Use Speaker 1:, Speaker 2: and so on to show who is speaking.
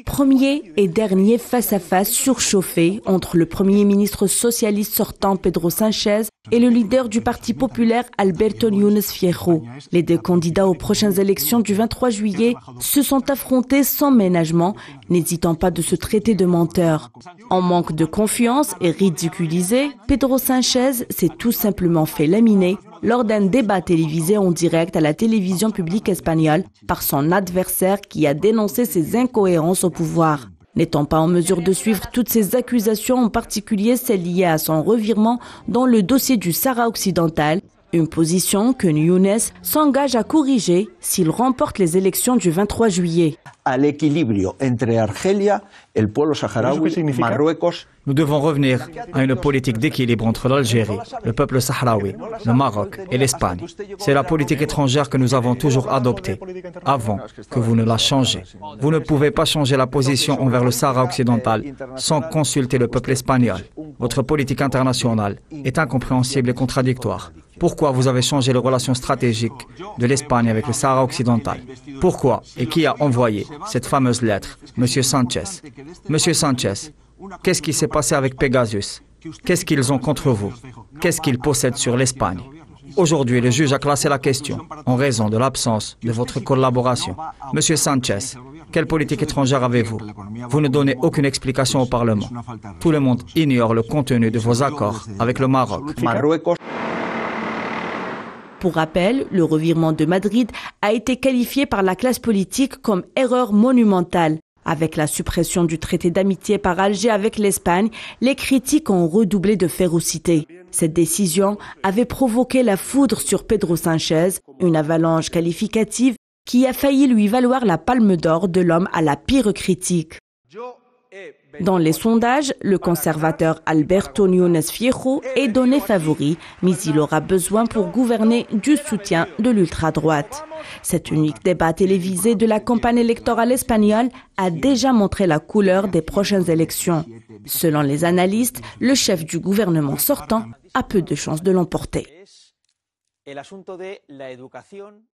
Speaker 1: Premier et dernier face-à-face surchauffé entre le Premier ministre socialiste sortant Pedro Sánchez et le leader du Parti populaire Alberto Núñez Feijóo. Les deux candidats aux prochaines élections du 23 juillet se sont affrontés sans ménagement, n'hésitant pas de se traiter de menteurs. En manque de confiance et ridiculisé, Pedro Sánchez s'est tout simplement fait laminer lors d'un débat télévisé en direct à la télévision publique espagnole par son adversaire qui a dénoncé ses incohérences au pouvoir. N'étant pas en mesure de suivre toutes ces accusations, en particulier celles liées à son revirement dans le dossier du Sahara occidental, une position que Núñez s'engage à corriger s'il remporte les élections du 23 juillet.
Speaker 2: Nous devons revenir à une politique d'équilibre entre l'Algérie, le peuple sahraoui, le Maroc et l'Espagne. C'est la politique étrangère que nous avons toujours adoptée, avant que vous ne la changiez. Vous ne pouvez pas changer la position envers le Sahara occidental sans consulter le peuple espagnol. Votre politique internationale est incompréhensible et contradictoire. Pourquoi vous avez changé les relations stratégiques de l'Espagne avec le Sahara occidental? Pourquoi et qui a envoyé cette fameuse lettre? Monsieur Sánchez. Monsieur Sánchez, qu'est-ce qui s'est passé avec Pegasus? Qu'est-ce qu'ils ont contre vous? Qu'est-ce qu'ils possèdent sur l'Espagne? Aujourd'hui, le juge a classé la question en raison de l'absence de votre collaboration. Monsieur Sánchez, quelle politique étrangère avez-vous? Vous ne donnez aucune explication au Parlement. Tout le monde ignore le contenu de vos accords avec le Maroc.
Speaker 1: Pour rappel, le revirement de Madrid a été qualifié par la classe politique comme erreur monumentale. Avec la suppression du traité d'amitié par Alger avec l'Espagne, les critiques ont redoublé de férocité. Cette décision avait provoqué la foudre sur Pedro Sánchez, une avalanche qualificative qui a failli lui valoir la palme d'or de l'homme à la pire critique. Dans les sondages, le conservateur Alberto Núñez Feijóo est donné favori, mais il aura besoin pour gouverner du soutien de l'ultra-droite. Cet unique débat télévisé de la campagne électorale espagnole a déjà montré la couleur des prochaines élections. Selon les analystes, le chef du gouvernement sortant a peu de chances de l'emporter.